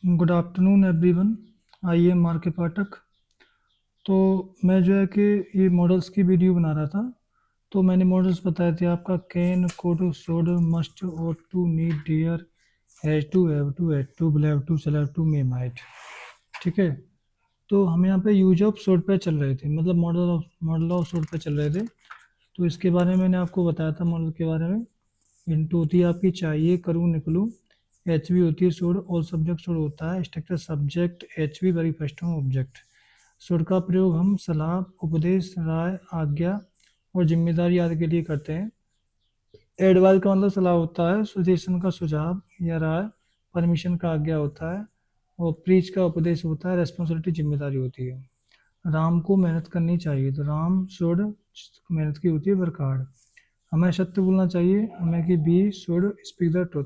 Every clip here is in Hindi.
Good afternoon everyone. I am R K Pathak. तो मैं जो है कि ये मॉडल्स की वीडियो बना रहा था। तो मैंने मॉडल्स बताए थे आपका can, could, should, must, ought to, need, dare, has to, have to, had to, will have to, shall have to, may, might. ठीक है। तो हम यहाँ पे यूज ऑफ शुड पे चल रहे थे, मतलब मॉडल ऑफ शुड पे चल रहे थे। तो इसके बारे में मैंने आपको बताया था मॉडल के बारे में। इंटू होती है आपकी चाहिए, करूँ, निकलूँ। एच वी होती है शुड, और सब्जेक्ट शुड होता है। Structure subject, H we very first form object. Should का प्रयोग हम सलाह, उपदेश, राय, आज्ञा और जिम्मेदारी आदि के लिए करते हैं। एडवाइस का मतलब सलाह होता है। सजेशन का सुझाव या राय। परमिशन का आज्ञा होता है। और प्रीच का उपदेश होता है। रेस्पॉन्सिबिलिटी जिम्मेदारी होती है। राम को मेहनत करनी चाहिए, तो राम शुड, मेहनत की होती है वर्क हार्ड। हमें सत्य बोलना चाहिए, हमें कि we should speak the truth.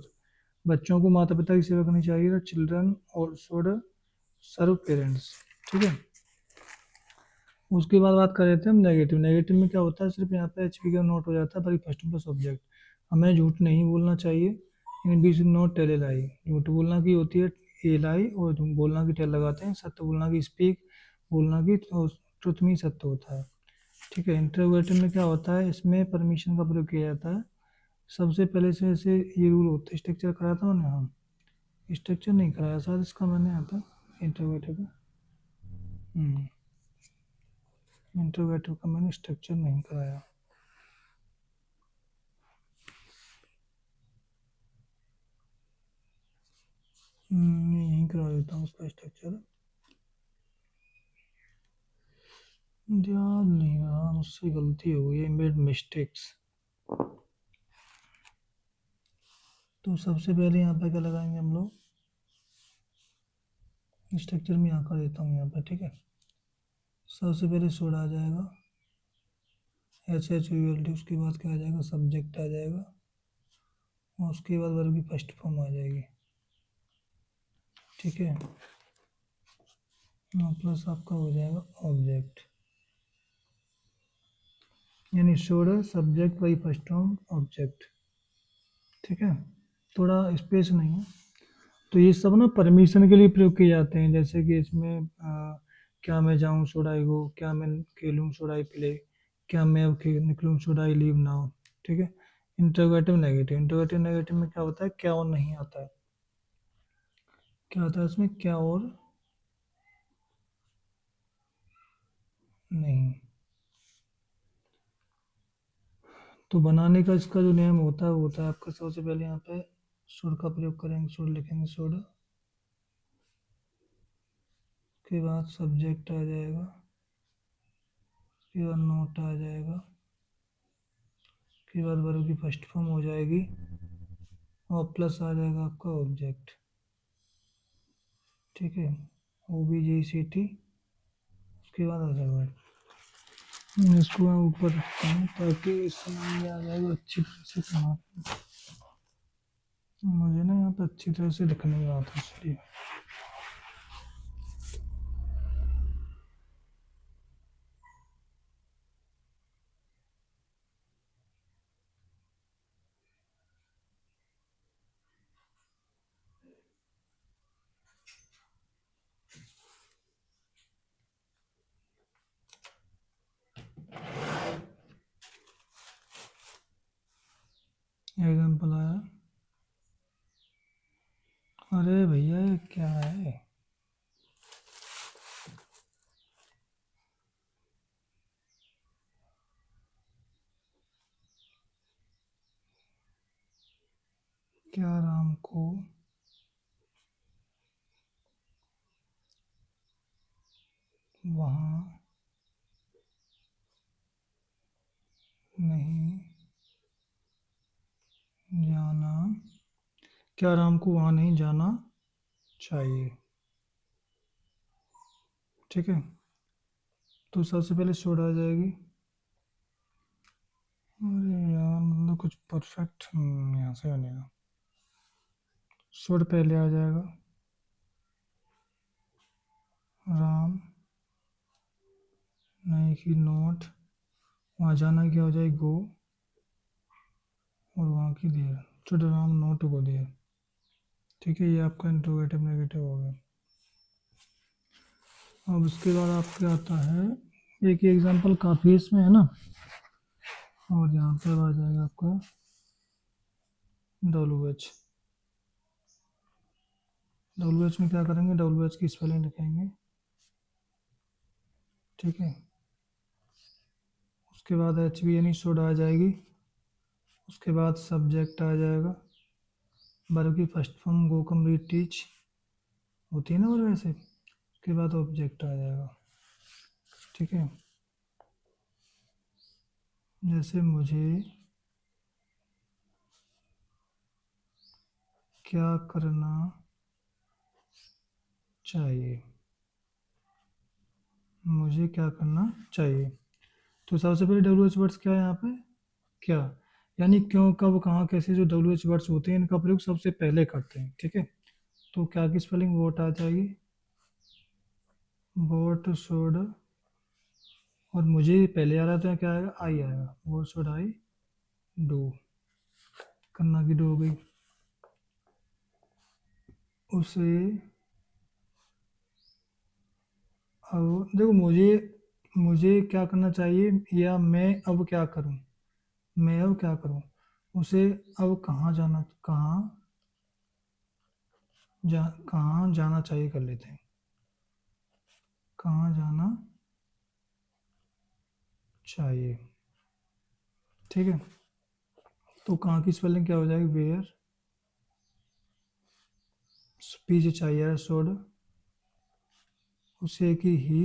बच्चों को माता पिता की सेवा करनी चाहिए, चिल्ड्रन और शुड सर्व पेरेंट्स। ठीक है। उसके बाद बात कर रहे थे हम नेगेटिव। नेगेटिव में क्या होता है, सिर्फ यहाँ पे एच पी का नोट हो जाता है, बाकी फर्स्ट प्लस ऑब्जेक्ट। हमें झूठ नहीं बोलना चाहिए। In B should not tell a lie. झूठ बोलना की होती है ए लाई, और बोलना की टेल लगाते हैं। सत्य बोलना की स्पीक, बोलना की ट्रुथ में सत्य होता है। ठीक है। इंटरोगेटिव में क्या होता है, इसमें परमिशन का प्रयोग किया जाता है। सबसे पहले से ऐसे ये रूल होते हैं। स्ट्रक्चर कराया था मैंने, हाँ। स्ट्रक्चर नहीं कराया शायद इसका मैंने यहाँ पे इंटरोगेटिव का। इंटरोगेटिव का मैंने स्ट्रक्चर नहीं कराया। यहीं करा देता हूँ उसका स्ट्रक्चर। याद नहीं रहा, मुझसे गलती हो गई, मेड मिस्टेक्स। तो सबसे पहले यहाँ पे क्या लगाएंगे हम लोग, स्ट्रक्चर में यहाँ कर देता हूँ यहाँ पे। ठीक है। सबसे पहले सोड आ जाएगा, H H U L D. उसके बाद क्या आ जाएगा, सब्जेक्ट आ जाएगा। और उसके बाद वर्ब की फर्स्ट फॉर्म आ जाएगी। ठीक है। प्लस आपका हो जाएगा ऑब्जेक्ट, यानी should subject by first form object. ठीक है। थोड़ा स्पेस नहीं है। तो ये सब ना परमिशन के लिए प्रयोग किए जाते हैं। जैसे कि इसमें क्या मैं जाऊँ, शुड आई गो। क्या मैं खेलूँ, शुड आई प्ले। क्या मैं अब निकलूँ, शुड आई लीव नाउ। ठीक है। Interrogative negative. इंटरोगेटिव नेगेटिव में क्या होता है, क्या और नहीं आता है। क्या होता है इसमें, क्या और नहीं। तो बनाने का इसका जो नियम होता है वो होता है आपका, सबसे पहले यहाँ पे शुड का प्रयोग करेंगे, शुड लिखेंगे, शुड के बाद सब्जेक्ट आ जाएगा, उसके बाद नोट आ जाएगा, उसके बाद वर्ब की फर्स्ट फॉर्म हो जाएगी, और प्लस आ जाएगा आपका ऑब्जेक्ट। ठीक है। ओ बी जी सी टी, उसके बाद आ जाएगा। इसको मैं ऊपर रखता हूँ ताकि समझ में आ जाएगा अच्छी तरह से कहाँ। मुझे ना यहाँ पे अच्छी तरह से लिखने में आता है, इसलिए। एग्जाम्पल आया। अरे भैया ये क्या है, क्या राम को वहाँ नहीं जाना, क्या राम को वहाँ नहीं जाना चाहिए। ठीक है। तो सबसे पहले शोड आ जाएगी। अरे यार, मतलब कुछ परफेक्ट यहाँ से बनेगा। शोड पहले आ जाएगा, राम नहीं कि नोट, वहाँ जाना क्या हो जाए, गो, और वहाँ की देर, शुड राम नोट गो देर। ठीक है, ये आपका इंट्रोगेटिव नेगेटिव हो गया। अब उसके बाद आपके आता है एक ही एग्जांपल काफ़ी इसमें है ना, और यहाँ पर आ जाएगा आपका डब्ल्यू एच में क्या करेंगे, डब्ल्यू एच की स्पेलिंग लिखेंगे, ठीक है। उसके बाद एच बी एन ई सोडा आ जाएगी, उसके बाद सब्जेक्ट आ जाएगा, वर्ब की first form go come read teach होती है ना वर्ब वैसे, उसके बाद ऑब्जेक्ट आ जाएगा, ठीक है। जैसे मुझे क्या करना चाहिए, मुझे क्या करना चाहिए, तो सबसे पहले डब्ल्यू एच वर्ड्स क्या है यहाँ पे, क्या, यानी क्यों कब कहाँ कैसे, जो डब्ल्यू एच वर्ड्स होते हैं इनका प्रयोग सबसे पहले करते हैं, ठीक है। तो क्या की स्पेलिंग वोट आ जाएगी, वोट शुड, और मुझे पहले आ रहा था क्या आएगा, आई आएगा, वोट शुड आई डू, करना की डू हो गई, उसे, अब देखो मुझे, मुझे क्या करना चाहिए या मैं अब क्या करूं, मैं अब क्या करूं, उसे अब कहाँ जाना, कहाँ जाना चाहिए कर लेते हैं, कहाँ जाना चाहिए, ठीक है। तो कहाँ की स्पेलिंग क्या हो जाएगी, वेयर, पीछे चाहिए शोड, उसे की ही,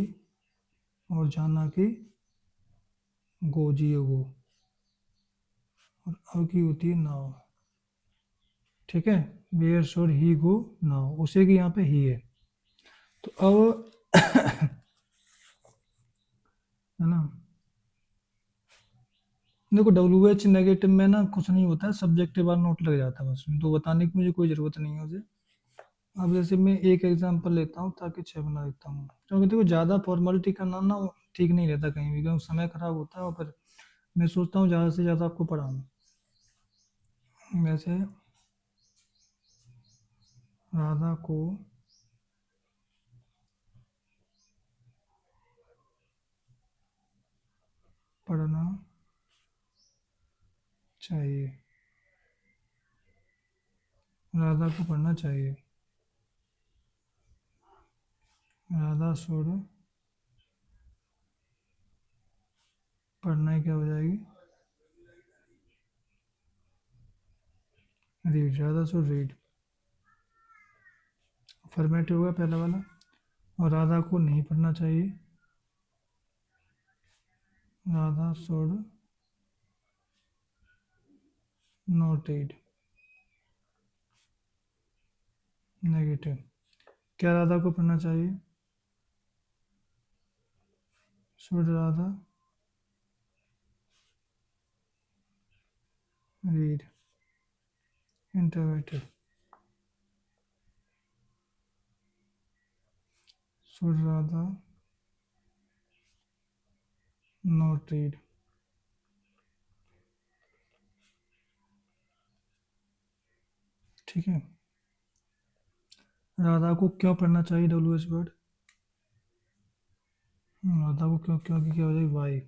और जाना की गो, जियो गो, और अब की होती है नाउ, ठीक है। Where should he go now, उसे की यहाँ पे ही है, तो अब है ना, देखो डब्ल्यू एच नेगेटिव में ना कुछ नहीं होता है, सब्जेक्ट के बाद नोट लग जाता है बस, तो बताने की मुझे कोई ज़रूरत नहीं है उसे। अब जैसे मैं एक एग्जांपल लेता हूँ ताकि 6 बना देता हूँ, क्योंकि देखो ज़्यादा फॉर्मेलिटी करना ना ठीक नहीं रहता कहीं भी, क्योंकि समय खराब होता है, और फिर मैं सोचता हूँ ज़्यादा से ज़्यादा आपको पढ़ाऊँ। वैसे राधा को पढ़ना चाहिए, राधा को पढ़ना चाहिए, राधा शुड, पढ़ना ही क्या हो जाएगी, read, Radha should read, format होगा पहला वाला। और राधा को नहीं पढ़ना चाहिए, Radha should not read, negative, क्या राधा को पढ़ना चाहिए, should Radha read, interrogative, should Radha not read, ठीक है। राधा को क्यों पढ़ना चाहिए, डब्ल्यू एच वर्ड, राधा को क्यों, क्यों की क्या हो जाएगी, why,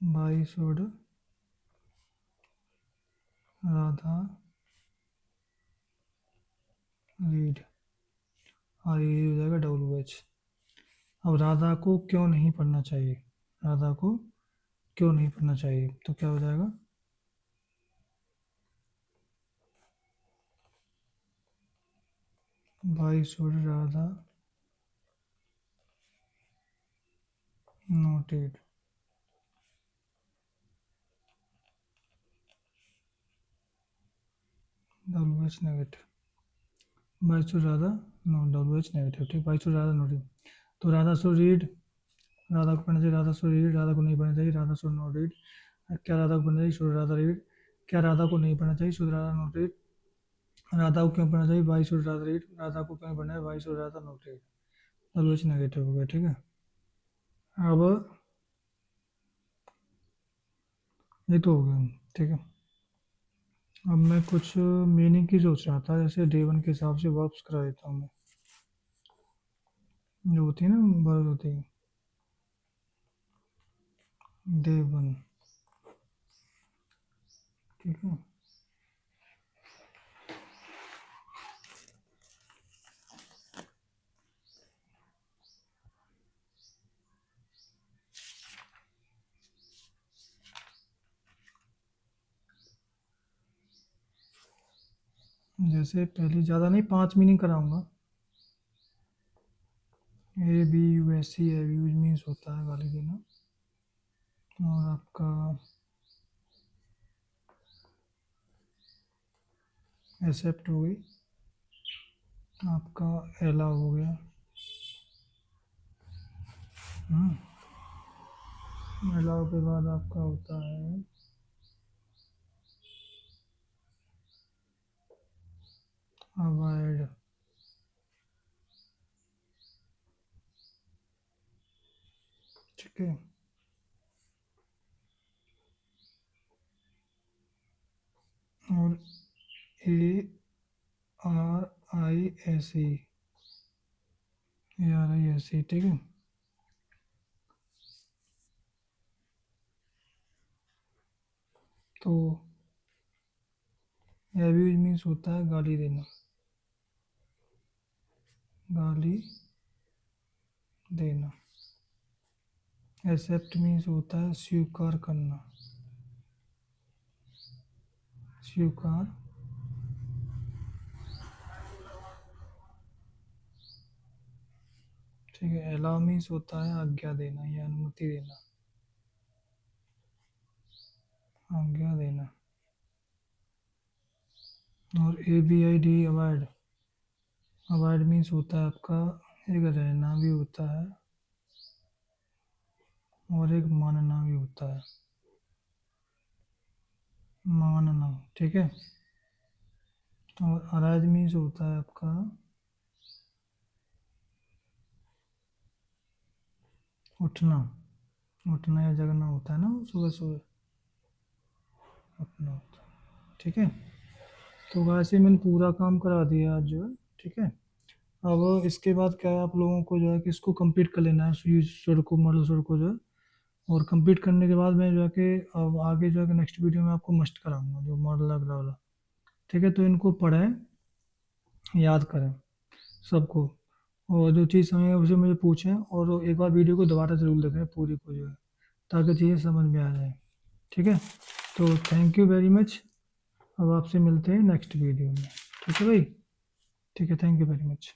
why should Radha read, और ये हो जाएगा डब्ल्यू एच। अब राधा को क्यों नहीं पढ़ना चाहिए, राधा को क्यों नहीं पढ़ना चाहिए, तो क्या हो जाएगा, why should Radha not read, W H negative, why should Radha no, W H negative, ठीक, why should Radha not read, तो राधा शुड रीड, राधा को पढ़ना चाहिए, राधा शुड रीड, राधा को नहीं पढ़ना चाहिए, राधा शुड नॉट रीड, क्या राधा को पढ़ना चाहिए, शुड राधा रीड, क्या राधा को नहीं पढ़ना चाहिए, should Radha not read, Radha को क्यों पढ़ना चाहिए, Y should Radha read, Radha को क्यों पढ़ना है, Y should Radha not read, W H negative हो गया, ठीक है। अब ये तो हो गया, ठीक है। अब मैं कुछ मीनिंग की सोच रहा था, जैसे डे वन के हिसाब से वर्ब्स करा देता हूँ मैं, जो होती है ना वर्ब होती है डे वन। ठीक है, जैसे पहले ज़्यादा नहीं, 5 मीनिंग कराऊंगा। A B U S E use means होता है गाली देना, और आपका एक्सेप्ट हो गई, आपका अलाउ हो गया। अलाउ के बाद आपका होता है अवॉइड। ठीक है, और A R I S E, A R I S E, ठीक है। तो एब्यूज मीन्स होता है गाली देना, गाली देना। एक्सेप्ट मीन्स होता है स्वीकार करना, स्वीकार। ठीक है, अलाउ मीन्स होता है आज्ञा देना या अनुमति देना, आज्ञा देना। और A B I D abide, abide means होता है आपका एक रहना भी होता है और एक मानना भी होता है, मानना। ठीक है, और अराइज मीन्स होता है आपका उठना, उठना या जगना होता है ना सुबह सुबह, उठना होता है। ठीक है, तो वैसे मैंने पूरा काम करा दिया आज जो है। ठीक है, अब इसके बाद क्या है, आप लोगों को जो है कि इसको कंप्लीट कर लेना है, यूज सुर को, मॉडल सुर को जो है। और कंप्लीट करने के बाद मैं जो है कि अब आगे जो है कि नेक्स्ट वीडियो में आपको मस्ट कराऊंगा जो मॉडल अगला वाला। ठीक है, तो इनको पढ़ें, याद करें सबको, और जो चीज़ समझ में उसे मुझे पूछें, और एक बार वीडियो को दोबारा ज़रूर देखें पूरी को जो है, ताकि चीज़ें समझ में आ जाए। ठीक है, तो थैंक यू वेरी मच। अब आपसे मिलते हैं नेक्स्ट वीडियो में। ठीक है भाई, ठीक है, थैंक यू वेरी मच।